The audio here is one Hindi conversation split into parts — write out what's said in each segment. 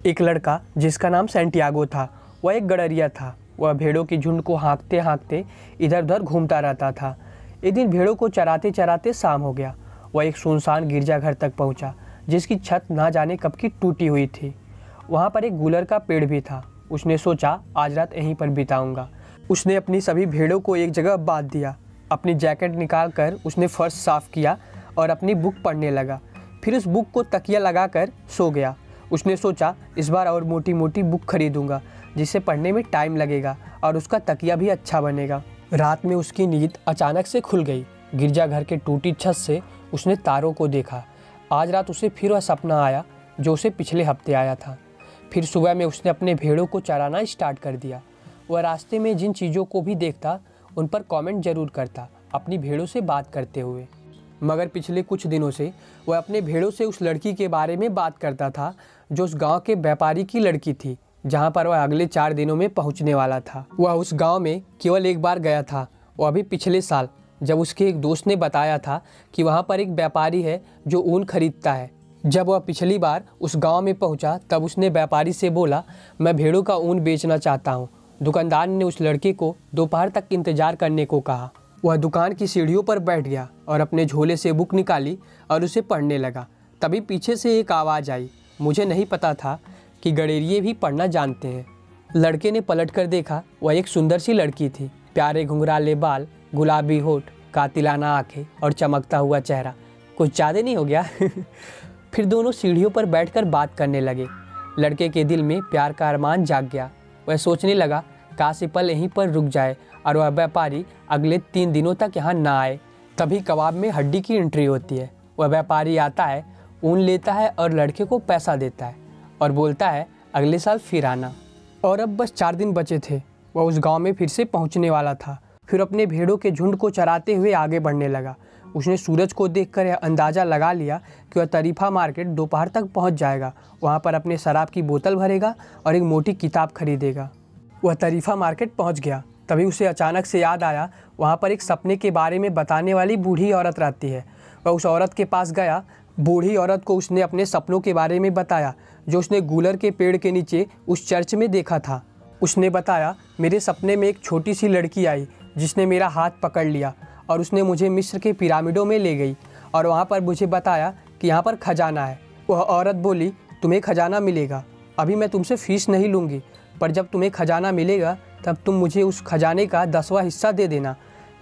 एक लड़का जिसका नाम सैंटियागो था, वह एक गडरिया था। वह भेड़ों की झुंड को हाँकते हाँकते इधर उधर घूमता रहता था। एक दिन भेड़ों को चराते चराते शाम हो गया। वह एक सुनसान गिरजाघर तक पहुंचा, जिसकी छत ना जाने कब की टूटी हुई थी। वहां पर एक गुलर का पेड़ भी था। उसने सोचा आज रात यहीं पर बिताऊंगा। उसने अपनी सभी भेड़ों को एक जगह बांध दिया। अपनी जैकेट निकाल कर उसने फर्श साफ किया और अपनी बुक पढ़ने लगा। फिर उस बुक को तकिया लगाकर सो गया। उसने सोचा इस बार और मोटी मोटी बुक खरीदूंगा, जिससे पढ़ने में टाइम लगेगा और उसका तकिया भी अच्छा बनेगा। रात में उसकी नींद अचानक से खुल गई। गिरजाघर के टूटी छत से उसने तारों को देखा। आज रात उसे फिर वह सपना आया जो उसे पिछले हफ्ते आया था। फिर सुबह में उसने अपने भेड़ों को चराना स्टार्ट कर दिया। वह रास्ते में जिन चीज़ों को भी देखता उन पर कमेंट जरूर करता, अपनी भेड़ों से बात करते हुए। मगर पिछले कुछ दिनों से वह अपने भेड़ों से उस लड़की के बारे में बात करता था जो उस गांव के व्यापारी की लड़की थी, जहां पर वह अगले 4 दिनों में पहुंचने वाला था। वह उस गांव में केवल एक बार गया था, वह भी पिछले साल, जब उसके एक दोस्त ने बताया था कि वहां पर एक व्यापारी है जो ऊन खरीदता है। जब वह पिछली बार उस गांव में पहुंचा तब उसने व्यापारी से बोला, मैं भेड़ों का ऊन बेचना चाहता हूं। दुकानदार ने उस लड़के को दोपहर तक इंतजार करने को कहा। वह दुकान की सीढ़ियों पर बैठ गया और अपने झोले से बुक निकाली और उसे पढ़ने लगा। तभी पीछे से एक आवाज़ आई। मुझे नहीं पता था कि गडेरिये भी पढ़ना जानते हैं। लड़के ने पलट कर देखा। वह एक सुंदर सी लड़की थी। प्यारे घुंघराले बाल, गुलाबी होठ, कातिलाना आंखें और चमकता हुआ चेहरा। कुछ ज़्यादा नहीं हो गया? फिर दोनों सीढ़ियों पर बैठकर बात करने लगे। लड़के के दिल में प्यार का अरमान जाग गया। वह सोचने लगा काश ये पल यहीं पर रुक जाए और वह व्यापारी अगले 3 दिनों तक यहाँ ना आए। तभी कबाब में हड्डी की एंट्री होती है। वह व्यापारी आता है, ऊन लेता है और लड़के को पैसा देता है और बोलता है अगले साल फिर आना। और अब बस 4 दिन बचे थे। वह उस गांव में फिर से पहुंचने वाला था। फिर अपने भेड़ों के झुंड को चराते हुए आगे बढ़ने लगा। उसने सूरज को देखकर यह अंदाज़ा लगा लिया कि वह तरीफा मार्केट दोपहर तक पहुंच जाएगा। वहां पर अपने शराब की बोतल भरेगा और एक मोटी किताब खरीदेगा। वह तरीफा मार्केट पहुंच गया। तभी उसे अचानक से याद आया, वहां पर एक सपने के बारे में बताने वाली बूढ़ी औरत रहती है। वह उस औरत के पास गया। बूढ़ी औरत को उसने अपने सपनों के बारे में बताया जो उसने गूलर के पेड़ के नीचे उस चर्च में देखा था। उसने बताया, मेरे सपने में एक छोटी सी लड़की आई जिसने मेरा हाथ पकड़ लिया और उसने मुझे मिस्र के पिरामिडों में ले गई और वहाँ पर मुझे बताया कि यहाँ पर खजाना है। वह औरत बोली, तुम्हें खजाना मिलेगा। अभी मैं तुमसे फीस नहीं लूँगी, पर जब तुम्हें खजाना मिलेगा तब तुम मुझे उस खजाने का 10वां हिस्सा दे देना।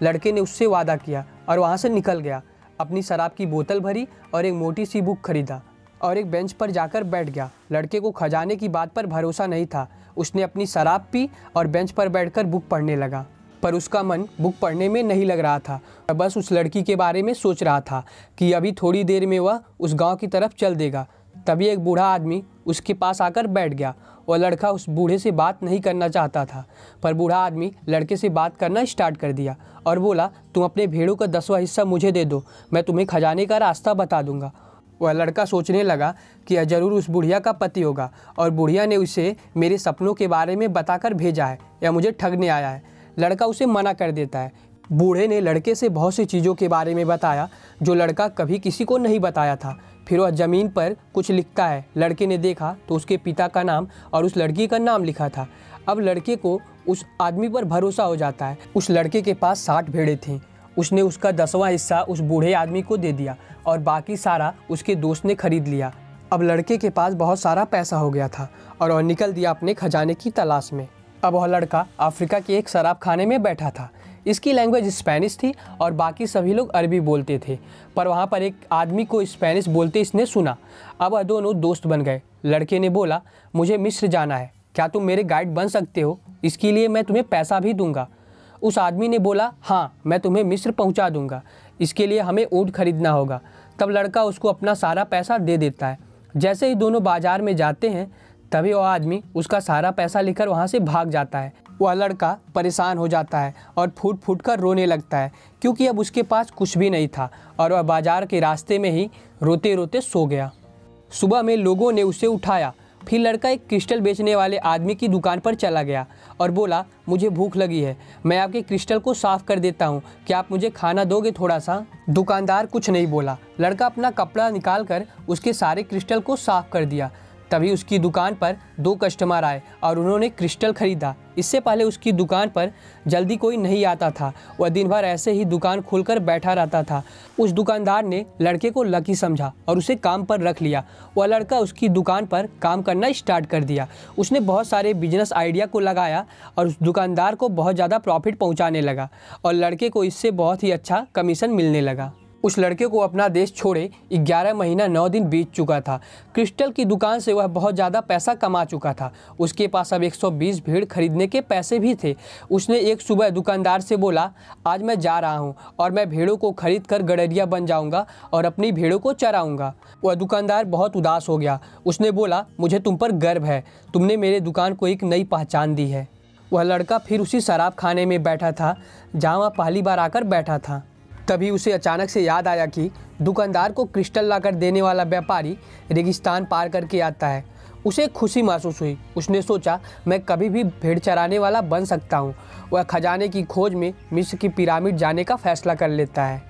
लड़के ने उससे वादा किया और वहाँ से निकल गया। अपनी शराब की बोतल भरी और एक मोटी सी बुक खरीदा और एक बेंच पर जाकर बैठ गया। लड़के को खजाने की बात पर भरोसा नहीं था। उसने अपनी शराब पी और बेंच पर बैठकर बुक पढ़ने लगा, पर उसका मन बुक पढ़ने में नहीं लग रहा था। बस उस लड़की के बारे में सोच रहा था कि अभी थोड़ी देर में वह उस गांव की तरफ चल देगा। तभी एक बूढ़ा आदमी उसके पास आकर बैठ गया। वह लड़का उस बूढ़े से बात नहीं करना चाहता था, पर बूढ़ा आदमी लड़के से बात करना स्टार्ट कर दिया और बोला, तुम अपने भेड़ों का 10वां हिस्सा मुझे दे दो, मैं तुम्हें खजाने का रास्ता बता दूंगा। वह लड़का सोचने लगा कि यह जरूर उस बुढ़िया का पति होगा और बुढ़िया ने उसे मेरे सपनों के बारे में बताकर भेजा है या मुझे ठगने आया है। लड़का उसे मना कर देता है। बूढ़े ने लड़के से बहुत सी चीज़ों के बारे में बताया जो लड़का कभी किसी को नहीं बताया था। फिर वह ज़मीन पर कुछ लिखता है। लड़के ने देखा तो उसके पिता का नाम और उस लड़की का नाम लिखा था। अब लड़के को उस आदमी पर भरोसा हो जाता है। उस लड़के के पास 60 भेड़ें थीं। उसने उसका 10वां हिस्सा उस बूढ़े आदमी को दे दिया और बाकी सारा उसके दोस्त ने खरीद लिया। अब लड़के के पास बहुत सारा पैसा हो गया था और वह निकल दिया अपने खजाने की तलाश में। अब वह लड़का अफ्रीका के एक शराब खाने में बैठा था। इसकी लैंग्वेज स्पेनिश थी और बाकी सभी लोग अरबी बोलते थे, पर वहाँ पर एक आदमी को स्पेनिश बोलते इसने सुना। अब वह दोनों दोस्त बन गए। लड़के ने बोला, मुझे मिस्र जाना है, क्या तुम मेरे गाइड बन सकते हो? इसके लिए मैं तुम्हें पैसा भी दूंगा। उस आदमी ने बोला, हाँ, मैं तुम्हें मिस्र पहुँचा दूंगा, इसके लिए हमें ऊँट खरीदना होगा। तब लड़का उसको अपना सारा पैसा दे देता है। जैसे ही दोनों बाजार में जाते हैं तभी वह आदमी उसका सारा पैसा लेकर वहाँ से भाग जाता है। वह लड़का परेशान हो जाता है और फूट फूट कर रोने लगता है, क्योंकि अब उसके पास कुछ भी नहीं था और वह बाजार के रास्ते में ही रोते रोते सो गया। सुबह में लोगों ने उसे उठाया। फिर लड़का एक क्रिस्टल बेचने वाले आदमी की दुकान पर चला गया और बोला, मुझे भूख लगी है, मैं आपके क्रिस्टल को साफ़ कर देता हूँ, क्या आप मुझे खाना दोगे थोड़ा सा? दुकानदार कुछ नहीं बोला। लड़का अपना कपड़ा निकाल कर उसके सारे क्रिस्टल को साफ़ कर दिया। तभी उसकी दुकान पर 2 कस्टमर आए और उन्होंने क्रिस्टल खरीदा। इससे पहले उसकी दुकान पर जल्दी कोई नहीं आता था, वह दिन भर ऐसे ही दुकान खोलकर बैठा रहता था। उस दुकानदार ने लड़के को लकी समझा और उसे काम पर रख लिया। वह लड़का उसकी दुकान पर काम करना स्टार्ट कर दिया। उसने बहुत सारे बिजनेस आइडिया को लगाया और उस दुकानदार को बहुत ज़्यादा प्रॉफिट पहुँचाने लगा और लड़के को इससे बहुत ही अच्छा कमीशन मिलने लगा। उस लड़के को अपना देश छोड़े 11 महीना 9 दिन बीत चुका था। क्रिस्टल की दुकान से वह बहुत ज़्यादा पैसा कमा चुका था। उसके पास अब 120 भेड़ खरीदने के पैसे भी थे। उसने एक सुबह दुकानदार से बोला, आज मैं जा रहा हूँ और मैं भेड़ों को खरीद कर गड़रिया बन जाऊँगा और अपनी भेड़ों को चराऊँगा। वह दुकानदार बहुत उदास हो गया। उसने बोला, मुझे तुम पर गर्व है, तुमने मेरे दुकान को एक नई पहचान दी है। वह लड़का फिर उसी शराब खाने में बैठा था जहाँ वह पहली बार आकर बैठा था। तभी उसे अचानक से याद आया कि दुकानदार को क्रिस्टल लाकर देने वाला व्यापारी रेगिस्तान पार करके आता है। उसे खुशी महसूस हुई। उसने सोचा, मैं कभी भी भेड़ चराने वाला बन सकता हूँ। वह खजाने की खोज में मिस्र की पिरामिड जाने का फैसला कर लेता है।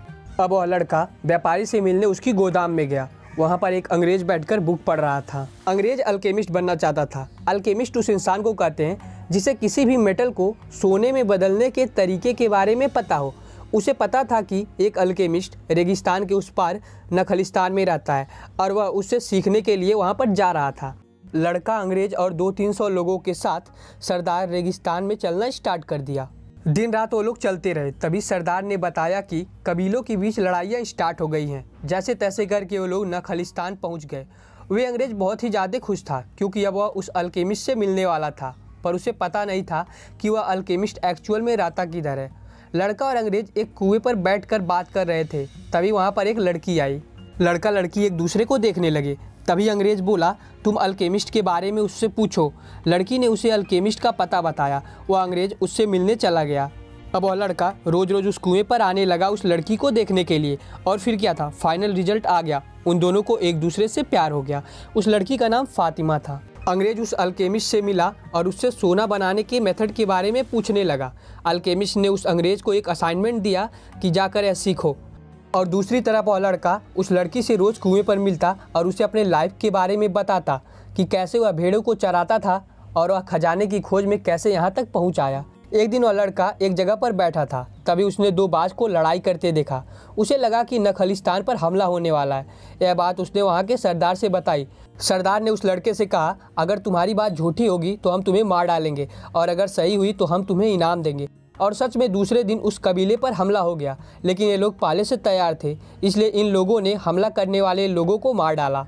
अब वह लड़का व्यापारी से मिलने उसकी गोदाम में गया। वहाँ पर एक अंग्रेज बैठकर बुक पढ़ रहा था। अंग्रेज अल्केमिस्ट बनना चाहता था। अल्केमिस्ट उस इंसान को कहते हैं जिसे किसी भी मेटल को सोने में बदलने के तरीके के बारे में पता हो। उसे पता था कि एक अल्केमिस्ट रेगिस्तान के उस पार नखलिस्तान में रहता है और वह उससे सीखने के लिए वहाँ पर जा रहा था। लड़का अंग्रेज और 200-300 लोगों के साथ सरदार रेगिस्तान में चलना स्टार्ट कर दिया। दिन रात वो लोग चलते रहे। तभी सरदार ने बताया कि कबीलों के बीच लड़ाइयाँ स्टार्ट हो गई हैं। जैसे तैसे करके वो लोग नखलिस्तान पहुँच गए। वे अंग्रेज बहुत ही ज़्यादा खुश था क्योंकि अब वह उस अल्केमिस्ट से मिलने वाला था, पर उसे पता नहीं था कि वह अल्केमिस्ट एक्चुअल में रहता किधर है। लड़का और अंग्रेज एक कुएं पर बैठकर बात कर रहे थे। तभी वहाँ पर एक लड़की आई। लड़का लड़की एक दूसरे को देखने लगे। तभी अंग्रेज बोला, तुम अल्केमिस्ट के बारे में उससे पूछो। लड़की ने उसे अल्केमिस्ट का पता बताया। वह अंग्रेज उससे मिलने चला गया। अब वह लड़का रोज़ रोज़ उस कुएं पर आने लगा उस लड़की को देखने के लिए। और फिर क्या था, फाइनल रिजल्ट आ गया। उन दोनों को एक दूसरे से प्यार हो गया। उस लड़की का नाम फातिमा था। अंग्रेज उस अल्केमिस्ट से मिला और उससे सोना बनाने के मेथड के बारे में पूछने लगा। अल्केमिस्ट ने उस अंग्रेज को एक असाइनमेंट दिया कि जाकर यह सीखो। और दूसरी तरफ वह लड़का उस लड़की से रोज़ कुएं पर मिलता और उसे अपने लाइफ के बारे में बताता कि कैसे वह भेड़ों को चराता था और वह खजाने की खोज में कैसे यहाँ तक पहुँच आया। एक दिन वह लड़का एक जगह पर बैठा था। तभी उसने 2 बाज को लड़ाई करते देखा। उसे लगा कि नखलिस्तान पर हमला होने वाला है। यह बात उसने वहाँ के सरदार से बताई। सरदार ने उस लड़के से कहा, अगर तुम्हारी बात झूठी होगी तो हम तुम्हें मार डालेंगे और अगर सही हुई तो हम तुम्हें इनाम देंगे। और सच में दूसरे दिन उस कबीले पर हमला हो गया। लेकिन ये लोग पहले से तैयार थे, इसलिए इन लोगों ने हमला करने वाले लोगों को मार डाला।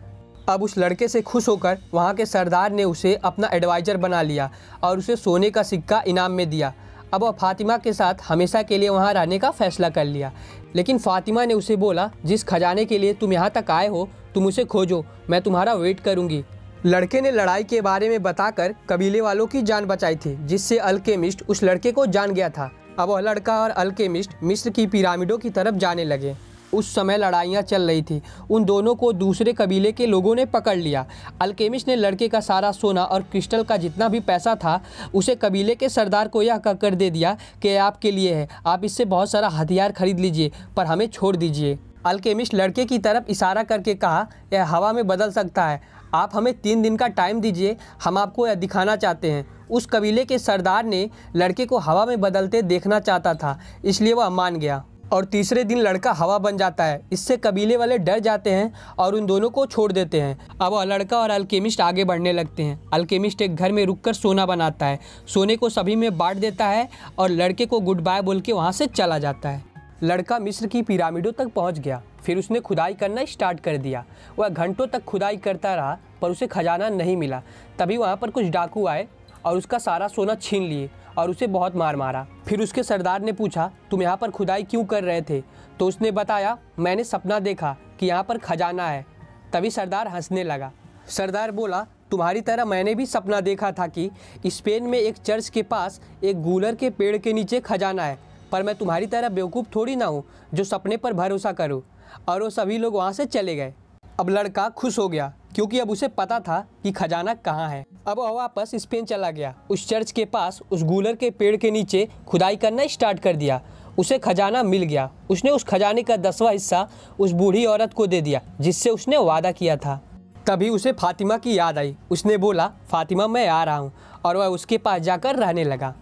अब उस लड़के से खुश होकर वहाँ के सरदार ने उसे अपना एडवाइज़र बना लिया और उसे सोने का सिक्का इनाम में दिया। अब वह फातिमा के साथ हमेशा के लिए वहाँ रहने का फैसला कर लिया। लेकिन फातिमा ने उसे बोला, जिस खजाने के लिए तुम यहाँ तक आए हो तुम उसे खोजो, मैं तुम्हारा वेट करूँगी। लड़के ने लड़ाई के बारे में बताकर कबीले वालों की जान बचाई थी, जिससे अल्केमिस्ट उस लड़के को जान गया था। अब वह लड़का और अल्केमिस्ट मिस्र की पिरामिडों की तरफ जाने लगे। उस समय लड़ाइयाँ चल रही थी। उन दोनों को दूसरे कबीले के लोगों ने पकड़ लिया। अल्केमिस्ट ने लड़के का सारा सोना और क्रिस्टल का जितना भी पैसा था उसे कबीले के सरदार को यह कहकर दे दिया कि आपके लिए है, आप इससे बहुत सारा हथियार खरीद लीजिए पर हमें छोड़ दीजिए। अल्केमिस्ट लड़के की तरफ इशारा करके कहा, यह हवा में बदल सकता है, आप हमें 3 दिन का टाइम दीजिए, हम आपको यह दिखाना चाहते हैं। उस कबीले के सरदार ने लड़के को हवा में बदलते देखना चाहता था, इसलिए वह मान गया। और तीसरे दिन लड़का हवा बन जाता है। इससे कबीले वाले डर जाते हैं और उन दोनों को छोड़ देते हैं। अब लड़का और अल्केमिस्ट आगे बढ़ने लगते हैं। अल्केमिस्ट एक घर में रुककर सोना बनाता है, सोने को सभी में बांट देता है और लड़के को गुड बाय बोल के वहाँ से चला जाता है। लड़का मिस्र की पिरामिडों तक पहुँच गया। फिर उसने खुदाई करना स्टार्ट कर दिया। वह घंटों तक खुदाई करता रहा पर उसे खजाना नहीं मिला। तभी वहाँ पर कुछ डाकू आए और उसका सारा सोना छीन लिए और उसे बहुत मार मारा। फिर उसके सरदार ने पूछा, तुम यहाँ पर खुदाई क्यों कर रहे थे? तो उसने बताया, मैंने सपना देखा कि यहाँ पर खजाना है। तभी सरदार हंसने लगा। सरदार बोला, तुम्हारी तरह मैंने भी सपना देखा था कि स्पेन में एक चर्च के पास एक गूलर के पेड़ के नीचे खजाना है, पर मैं तुम्हारी तरह बेवकूफ़ थोड़ी ना हूँ जो सपने पर भरोसा करूँ। और वो सभी लोग वहाँ से चले गए। अब लड़का खुश हो गया क्योंकि अब उसे पता था कि खजाना कहाँ है। अब वह वापस स्पेन चला गया। उस चर्च के पास उस गूलर के पेड़ के नीचे खुदाई करना स्टार्ट कर दिया। उसे खजाना मिल गया। उसने उस खजाने का 10वां हिस्सा उस बूढ़ी औरत को दे दिया जिससे उसने वादा किया था। तभी उसे फातिमा की याद आई। उसने बोला, फातिमा मैं आ रहा हूँ, और वह उसके पास जाकर रहने लगा।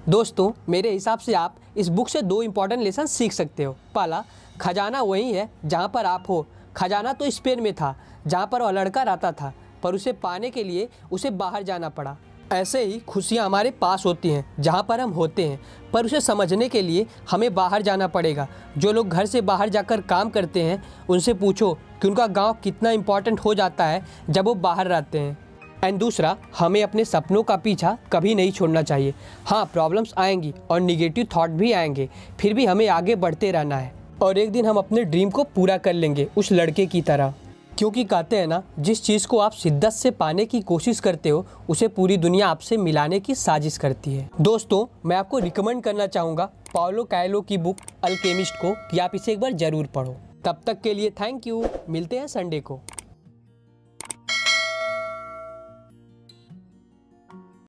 दोस्तों, मेरे हिसाब से आप इस बुक से 2 इम्पॉर्टेंट लेसन सीख सकते हो। पहला, खजाना वही है जहाँ पर आप हो। खजाना तो स्पेन में था जहाँ पर वह लड़का रहता था, पर उसे पाने के लिए उसे बाहर जाना पड़ा। ऐसे ही खुशियाँ हमारे पास होती हैं जहाँ पर हम होते हैं, पर उसे समझने के लिए हमें बाहर जाना पड़ेगा। जो लोग घर से बाहर जाकर काम करते हैं उनसे पूछो कि उनका गांव कितना इम्पॉर्टेंट हो जाता है जब वो बाहर रहते हैं। एंड दूसरा, हमें अपने सपनों का पीछा कभी नहीं छोड़ना चाहिए। हाँ, प्रॉब्लम्स आएंगी और निगेटिव थॉट भी आएंगे, फिर भी हमें आगे बढ़ते रहना है और एक दिन हम अपने ड्रीम को पूरा कर लेंगे उस लड़के की तरह। क्योंकि कहते हैं ना, जिस चीज़ को आप शिद्दत से पाने की कोशिश करते हो उसे पूरी दुनिया आपसे मिलाने की साजिश करती है। दोस्तों, मैं आपको रिकमेंड करना चाहूँगा पाओलो कोएल्हो की बुक अल्केमिस्ट को, कि आप इसे एक बार ज़रूर पढ़ो। तब तक के लिए थैंक यू। मिलते हैं संडे को।